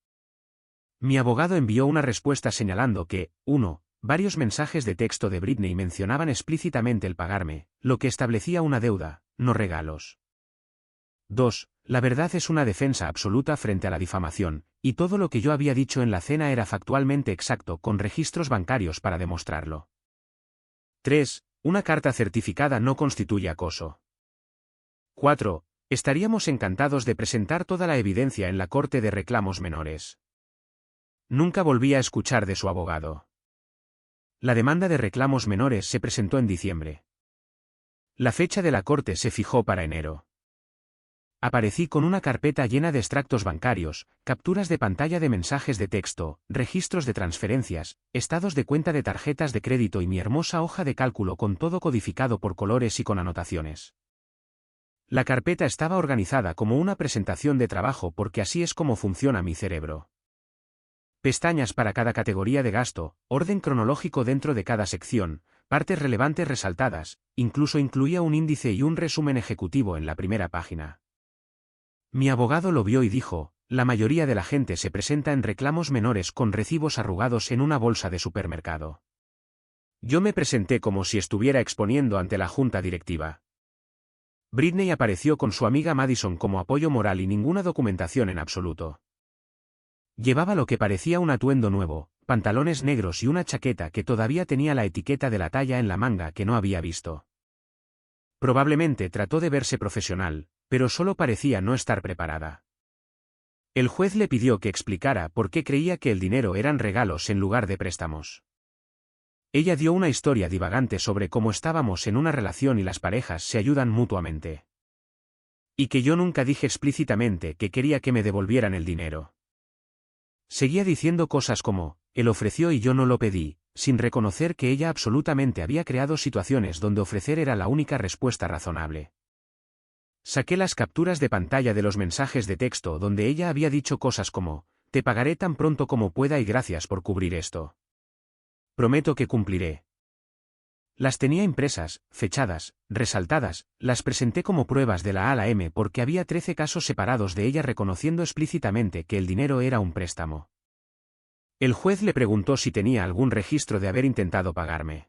Mi abogado envió una respuesta señalando que, 1. Varios mensajes de texto de Britney mencionaban explícitamente el pagarme, lo que establecía una deuda, no regalos. 2. La verdad es una defensa absoluta frente a la difamación, y todo lo que yo había dicho en la cena era factualmente exacto con registros bancarios para demostrarlo. 3. Una carta certificada no constituye acoso. 4. Estaríamos encantados de presentar toda la evidencia en la Corte de Reclamos Menores. Nunca volví a escuchar de su abogado. La demanda de reclamos menores se presentó en diciembre. La fecha de la corte se fijó para enero. Aparecí con una carpeta llena de extractos bancarios, capturas de pantalla de mensajes de texto, registros de transferencias, estados de cuenta de tarjetas de crédito y mi hermosa hoja de cálculo con todo codificado por colores y con anotaciones. La carpeta estaba organizada como una presentación de trabajo porque así es como funciona mi cerebro. Pestañas para cada categoría de gasto, orden cronológico dentro de cada sección, partes relevantes resaltadas, incluso incluía un índice y un resumen ejecutivo en la primera página. Mi abogado lo vio y dijo, la mayoría de la gente se presenta en reclamos menores con recibos arrugados en una bolsa de supermercado. Yo me presenté como si estuviera exponiendo ante la junta directiva. Britney apareció con su amiga Madison como apoyo moral y ninguna documentación en absoluto. Llevaba lo que parecía un atuendo nuevo, pantalones negros y una chaqueta que todavía tenía la etiqueta de la talla en la manga que no había visto. Probablemente trató de verse profesional, pero solo parecía no estar preparada. El juez le pidió que explicara por qué creía que el dinero eran regalos en lugar de préstamos. Ella dio una historia divagante sobre cómo estábamos en una relación y las parejas se ayudan mutuamente. Y que yo nunca dije explícitamente que quería que me devolvieran el dinero. Seguía diciendo cosas como, él ofreció y yo no lo pedí, sin reconocer que ella absolutamente había creado situaciones donde ofrecer era la única respuesta razonable. Saqué las capturas de pantalla de los mensajes de texto donde ella había dicho cosas como, te pagaré tan pronto como pueda y gracias por cubrir esto. Prometo que cumpliré. Las tenía impresas, fechadas, resaltadas, las presenté como pruebas de la A a la M porque había 13 casos separados de ella reconociendo explícitamente que el dinero era un préstamo. El juez le preguntó si tenía algún registro de haber intentado pagarme.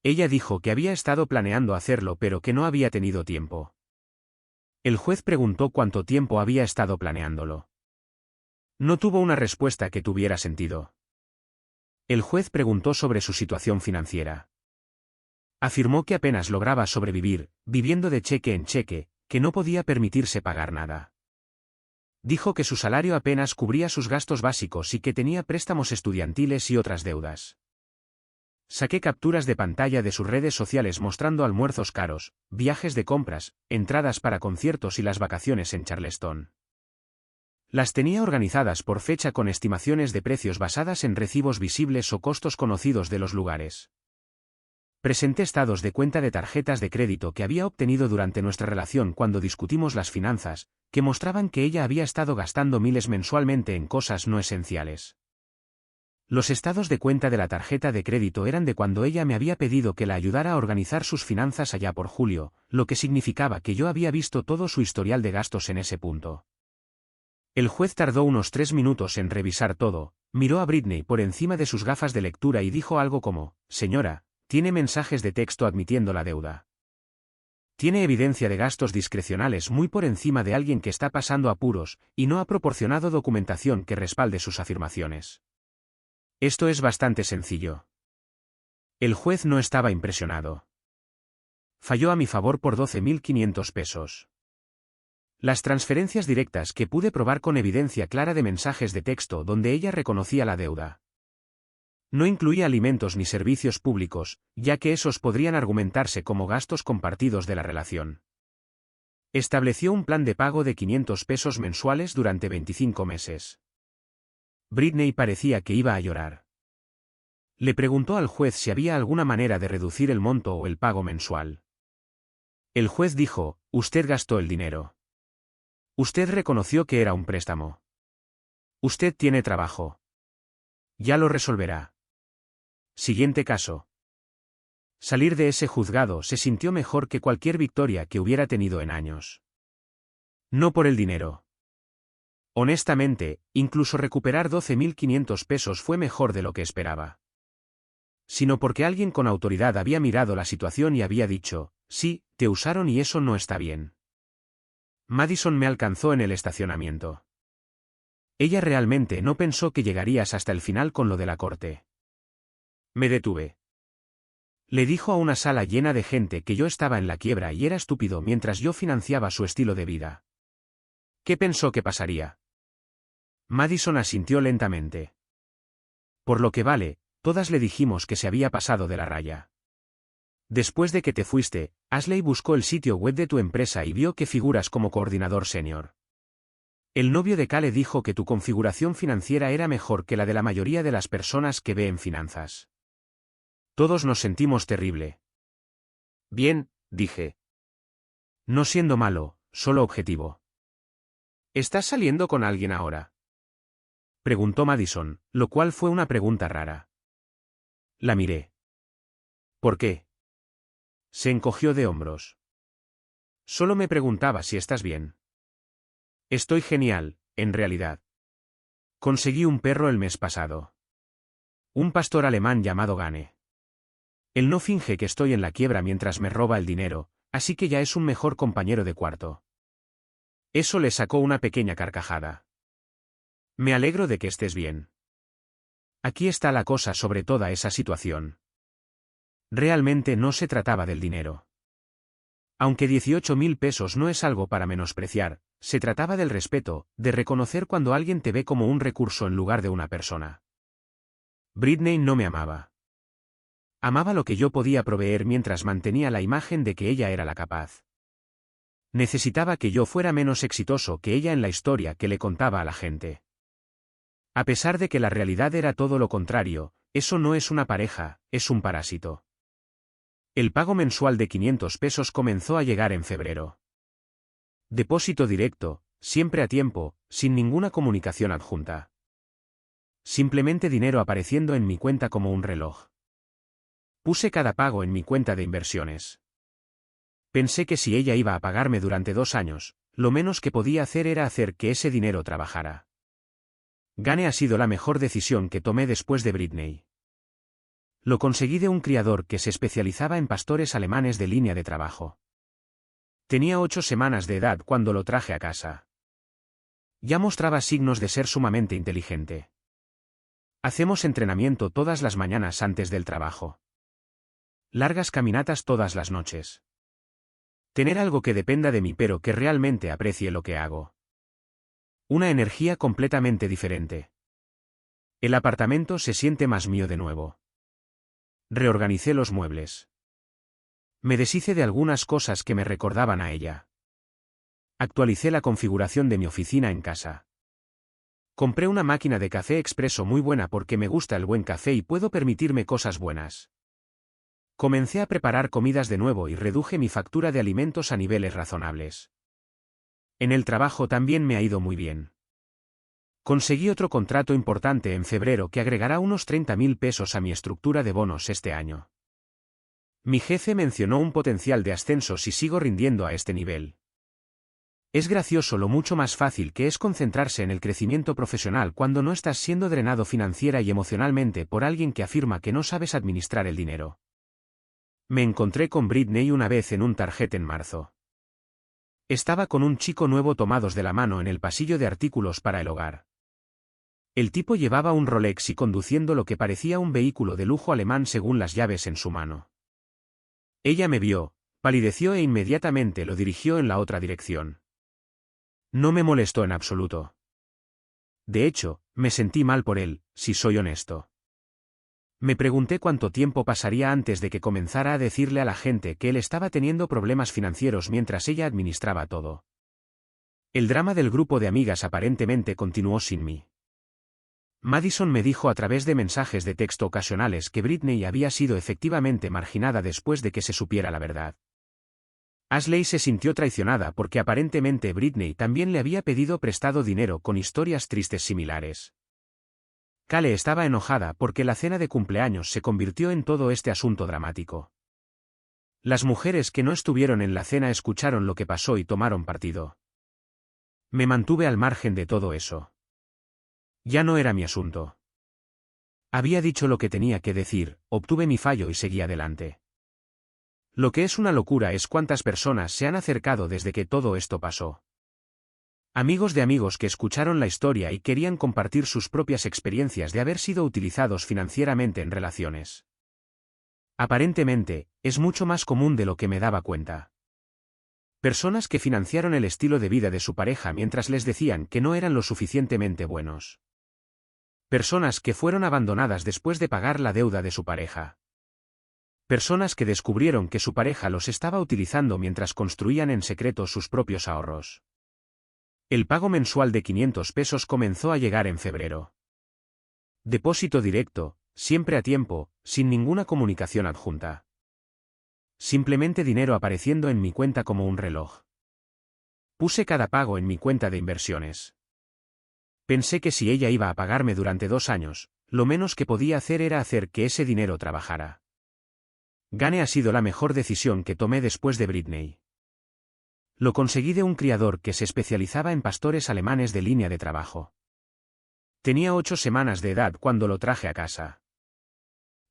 Ella dijo que había estado planeando hacerlo pero que no había tenido tiempo. El juez preguntó cuánto tiempo había estado planeándolo. No tuvo una respuesta que tuviera sentido. El juez preguntó sobre su situación financiera. Afirmó que apenas lograba sobrevivir, viviendo de cheque en cheque, que no podía permitirse pagar nada. Dijo que su salario apenas cubría sus gastos básicos y que tenía préstamos estudiantiles y otras deudas. Saqué capturas de pantalla de sus redes sociales mostrando almuerzos caros, viajes de compras, entradas para conciertos y las vacaciones en Charleston. Las tenía organizadas por fecha con estimaciones de precios basadas en recibos visibles o costos conocidos de los lugares. Presenté estados de cuenta de tarjetas de crédito que había obtenido durante nuestra relación cuando discutimos las finanzas, que mostraban que ella había estado gastando miles mensualmente en cosas no esenciales. Los estados de cuenta de la tarjeta de crédito eran de cuando ella me había pedido que la ayudara a organizar sus finanzas allá por julio, lo que significaba que yo había visto todo su historial de gastos en ese punto. El juez tardó unos 3 minutos en revisar todo, miró a Britney por encima de sus gafas de lectura y dijo algo como, señora, tiene mensajes de texto admitiendo la deuda. Tiene evidencia de gastos discrecionales muy por encima de alguien que está pasando apuros, y no ha proporcionado documentación que respalde sus afirmaciones. Esto es bastante sencillo. El juez no estaba impresionado. Falló a mi favor por 12.500 pesos. Las transferencias directas que pude probar con evidencia clara de mensajes de texto donde ella reconocía la deuda. No incluía alimentos ni servicios públicos, ya que esos podrían argumentarse como gastos compartidos de la relación. Estableció un plan de pago de 500 pesos mensuales durante 25 meses. Britney parecía que iba a llorar. Le preguntó al juez si había alguna manera de reducir el monto o el pago mensual. El juez dijo, usted gastó el dinero. Usted reconoció que era un préstamo. Usted tiene trabajo. Ya lo resolverá. Siguiente caso. Salir de ese juzgado se sintió mejor que cualquier victoria que hubiera tenido en años. No por el dinero. Honestamente, incluso recuperar 12.500 pesos fue mejor de lo que esperaba. Sino porque alguien con autoridad había mirado la situación y había dicho, sí, te usaron y eso no está bien. Madison me alcanzó en el estacionamiento. Ella realmente no pensó que llegarías hasta el final con lo de la corte. Me detuve. Le dijo a una sala llena de gente que yo estaba en la quiebra y era estúpido mientras yo financiaba su estilo de vida. ¿Qué pensó que pasaría? Madison asintió lentamente. Por lo que vale, todas le dijimos que se había pasado de la raya. Después de que te fuiste, Ashley buscó el sitio web de tu empresa y vio que figuras como coordinador senior. El novio de Cale dijo que tu configuración financiera era mejor que la de la mayoría de las personas que ve en finanzas. Todos nos sentimos terrible. Bien, dije. No siendo malo, solo objetivo. ¿Estás saliendo con alguien ahora? Preguntó Madison, lo cual fue una pregunta rara. La miré. ¿Por qué? Se encogió de hombros. Solo me preguntaba si estás bien. Estoy genial, en realidad. Conseguí un perro el mes pasado. Un pastor alemán llamado Gane. Él no finge que estoy en la quiebra mientras me roba el dinero, así que ya es un mejor compañero de cuarto. Eso le sacó una pequeña carcajada. Me alegro de que estés bien. Aquí está la cosa sobre toda esa situación. Realmente no se trataba del dinero. Aunque 18.000 pesos no es algo para menospreciar, se trataba del respeto, de reconocer cuando alguien te ve como un recurso en lugar de una persona. Britney no me amaba. Amaba lo que yo podía proveer mientras mantenía la imagen de que ella era la capaz. Necesitaba que yo fuera menos exitoso que ella en la historia que le contaba a la gente. A pesar de que la realidad era todo lo contrario, eso no es una pareja, es un parásito. El pago mensual de 500 pesos comenzó a llegar en febrero. Depósito directo, siempre a tiempo, sin ninguna comunicación adjunta. Simplemente dinero apareciendo en mi cuenta como un reloj. Puse cada pago en mi cuenta de inversiones. Pensé que si ella iba a pagarme durante 2 años, lo menos que podía hacer era hacer que ese dinero trabajara. Gane ha sido la mejor decisión que tomé después de Britney. Lo conseguí de un criador que se especializaba en pastores alemanes de línea de trabajo. Tenía 8 semanas de edad cuando lo traje a casa. Ya mostraba signos de ser sumamente inteligente. Hacemos entrenamiento todas las mañanas antes del trabajo. Largas caminatas todas las noches. Tener algo que dependa de mí pero que realmente aprecie lo que hago. Una energía completamente diferente. El apartamento se siente más mío de nuevo. Reorganicé los muebles. Me deshice de algunas cosas que me recordaban a ella. Actualicé la configuración de mi oficina en casa. Compré una máquina de café expreso muy buena porque me gusta el buen café y puedo permitirme cosas buenas. Comencé a preparar comidas de nuevo y reduje mi factura de alimentos a niveles razonables. En el trabajo también me ha ido muy bien. Conseguí otro contrato importante en febrero que agregará unos 30.000 pesos a mi estructura de bonos este año. Mi jefe mencionó un potencial de ascenso si sigo rindiendo a este nivel. Es gracioso lo mucho más fácil que es concentrarse en el crecimiento profesional cuando no estás siendo drenado financiera y emocionalmente por alguien que afirma que no sabes administrar el dinero. Me encontré con Britney una vez en un target en marzo. Estaba con un chico nuevo tomados de la mano en el pasillo de artículos para el hogar. El tipo llevaba un Rolex y conduciendo lo que parecía un vehículo de lujo alemán según las llaves en su mano. Ella me vio, palideció e inmediatamente lo dirigió en la otra dirección. No me molestó en absoluto. De hecho, me sentí mal por él, si soy honesto. Me pregunté cuánto tiempo pasaría antes de que comenzara a decirle a la gente que él estaba teniendo problemas financieros mientras ella administraba todo. El drama del grupo de amigas aparentemente continuó sin mí. Madison me dijo a través de mensajes de texto ocasionales que Britney había sido efectivamente marginada después de que se supiera la verdad. Ashley se sintió traicionada porque aparentemente Britney también le había pedido prestado dinero con historias tristes similares. Cale estaba enojada porque la cena de cumpleaños se convirtió en todo este asunto dramático. Las mujeres que no estuvieron en la cena escucharon lo que pasó y tomaron partido. Me mantuve al margen de todo eso. Ya no era mi asunto. Había dicho lo que tenía que decir, obtuve mi fallo y seguí adelante. Lo que es una locura es cuántas personas se han acercado desde que todo esto pasó. Amigos de amigos que escucharon la historia y querían compartir sus propias experiencias de haber sido utilizados financieramente en relaciones. Aparentemente, es mucho más común de lo que me daba cuenta. Personas que financiaron el estilo de vida de su pareja mientras les decían que no eran lo suficientemente buenos. Personas que fueron abandonadas después de pagar la deuda de su pareja. Personas que descubrieron que su pareja los estaba utilizando mientras construían en secreto sus propios ahorros. El pago mensual de 500 pesos comenzó a llegar en febrero. Depósito directo, siempre a tiempo, sin ninguna comunicación adjunta. Simplemente dinero apareciendo en mi cuenta como un reloj. Puse cada pago en mi cuenta de inversiones. Pensé que si ella iba a pagarme durante 2 años, lo menos que podía hacer era hacer que ese dinero trabajara. Gane ha sido la mejor decisión que tomé después de Britney. Lo conseguí de un criador que se especializaba en pastores alemanes de línea de trabajo. Tenía 8 semanas de edad cuando lo traje a casa.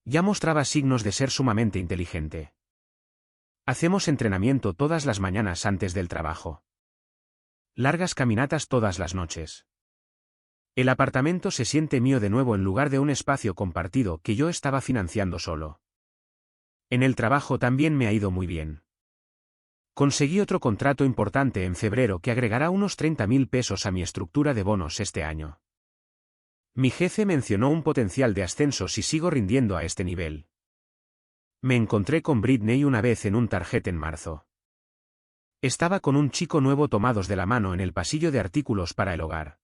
Ya mostraba signos de ser sumamente inteligente. Hacemos entrenamiento todas las mañanas antes del trabajo. Largas caminatas todas las noches. El apartamento se siente mío de nuevo en lugar de un espacio compartido que yo estaba financiando solo. En el trabajo también me ha ido muy bien. Conseguí otro contrato importante en febrero que agregará unos 30.000 pesos a mi estructura de bonos este año. Mi jefe mencionó un potencial de ascenso si sigo rindiendo a este nivel. Me encontré con Britney una vez en un Target en marzo. Estaba con un chico nuevo tomados de la mano en el pasillo de artículos para el hogar.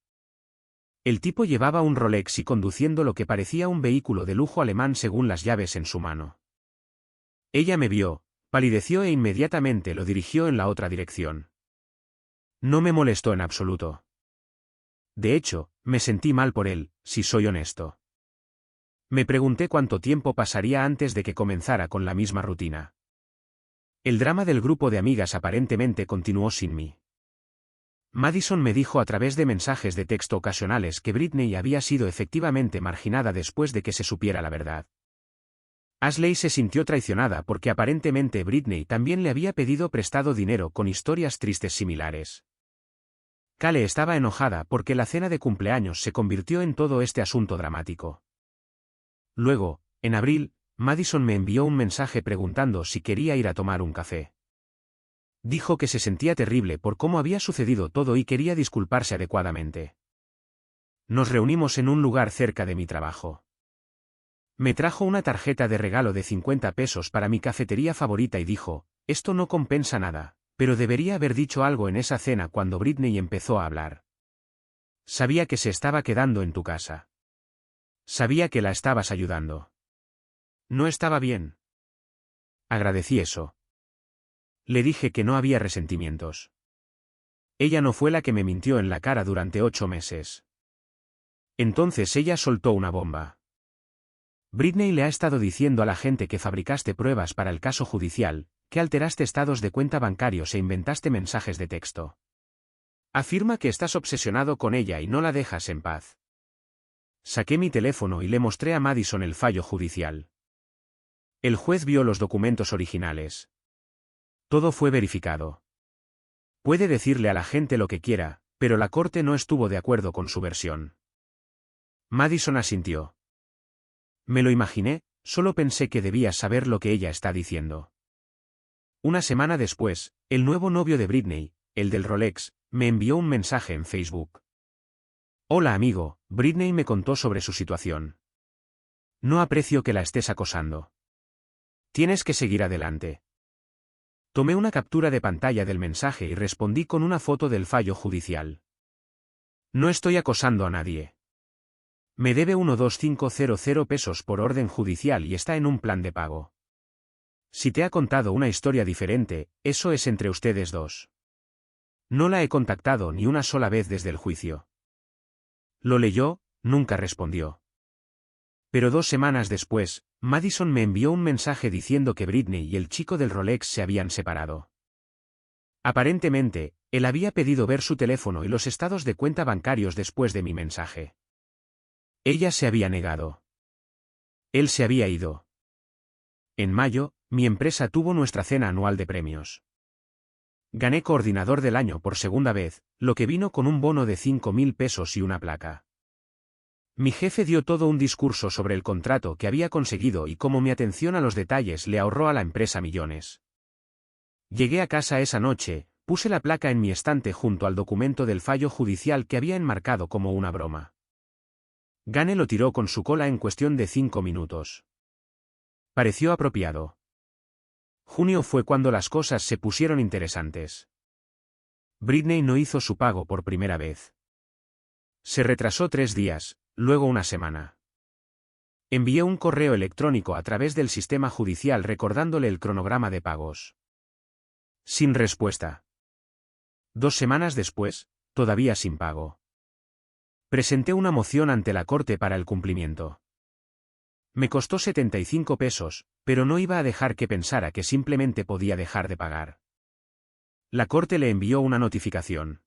El tipo llevaba un Rolex y conduciendo lo que parecía un vehículo de lujo alemán según las llaves en su mano. Ella me vio, palideció e inmediatamente lo dirigió en la otra dirección. No me molestó en absoluto. De hecho, me sentí mal por él, si soy honesto. Me pregunté cuánto tiempo pasaría antes de que comenzara con la misma rutina. El drama del grupo de amigas aparentemente continuó sin mí. Madison me dijo a través de mensajes de texto ocasionales que Britney había sido efectivamente marginada después de que se supiera la verdad. Ashley se sintió traicionada porque aparentemente Britney también le había pedido prestado dinero con historias tristes similares. Kale estaba enojada porque la cena de cumpleaños se convirtió en todo este asunto dramático. Luego, en abril, Madison me envió un mensaje preguntando si quería ir a tomar un café. Dijo que se sentía terrible por cómo había sucedido todo y quería disculparse adecuadamente. Nos reunimos en un lugar cerca de mi trabajo. Me trajo una tarjeta de regalo de 50 pesos para mi cafetería favorita y dijo, esto no compensa nada, pero debería haber dicho algo en esa cena cuando Britney empezó a hablar. Sabía que se estaba quedando en tu casa. Sabía que la estabas ayudando. No estaba bien. Agradecí eso. Le dije que no había resentimientos. Ella no fue la que me mintió en la cara durante 8 meses. Entonces ella soltó una bomba. Britney le ha estado diciendo a la gente que fabricaste pruebas para el caso judicial, que alteraste estados de cuenta bancarios e inventaste mensajes de texto. Afirma que estás obsesionado con ella y no la dejas en paz. Saqué mi teléfono y le mostré a Madison el fallo judicial. El juez vio los documentos originales. Todo fue verificado. Puede decirle a la gente lo que quiera, pero la corte no estuvo de acuerdo con su versión. Madison asintió. Me lo imaginé, solo pensé que debías saber lo que ella está diciendo. Una semana después, el nuevo novio de Britney, el del Rolex, me envió un mensaje en Facebook. Hola amigo, Britney me contó sobre su situación. No aprecio que la estés acosando. Tienes que seguir adelante. Tomé una captura de pantalla del mensaje y respondí con una foto del fallo judicial. No estoy acosando a nadie. Me debe 12500 pesos por orden judicial y está en un plan de pago. Si te ha contado una historia diferente, eso es entre ustedes dos. No la he contactado ni una sola vez desde el juicio. Lo leyó, nunca respondió. Pero 2 semanas después, Madison me envió un mensaje diciendo que Britney y el chico del Rolex se habían separado. Aparentemente, él había pedido ver su teléfono y los estados de cuenta bancarios después de mi mensaje. Ella se había negado. Él se había ido. En mayo, mi empresa tuvo nuestra cena anual de premios. Gané coordinador del año por segunda vez, lo que vino con un bono de 5.000 pesos y una placa. Mi jefe dio todo un discurso sobre el contrato que había conseguido y cómo mi atención a los detalles le ahorró a la empresa millones. Llegué a casa esa noche, puse la placa en mi estante junto al documento del fallo judicial que había enmarcado como una broma. Gane lo tiró con su cola en cuestión de 5 minutos. Pareció apropiado. Junio fue cuando las cosas se pusieron interesantes. Britney no hizo su pago por primera vez. Se retrasó 3 días, luego una semana. Envié un correo electrónico a través del sistema judicial recordándole el cronograma de pagos. Sin respuesta. 2 semanas después, todavía sin pago. Presenté una moción ante la corte para el cumplimiento. Me costó 75 pesos, pero no iba a dejar que pensara que simplemente podía dejar de pagar. La corte le envió una notificación.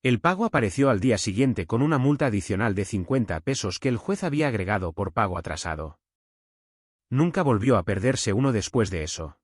El pago apareció al día siguiente con una multa adicional de 50 pesos que el juez había agregado por pago atrasado. Nunca volvió a perderse uno después de eso.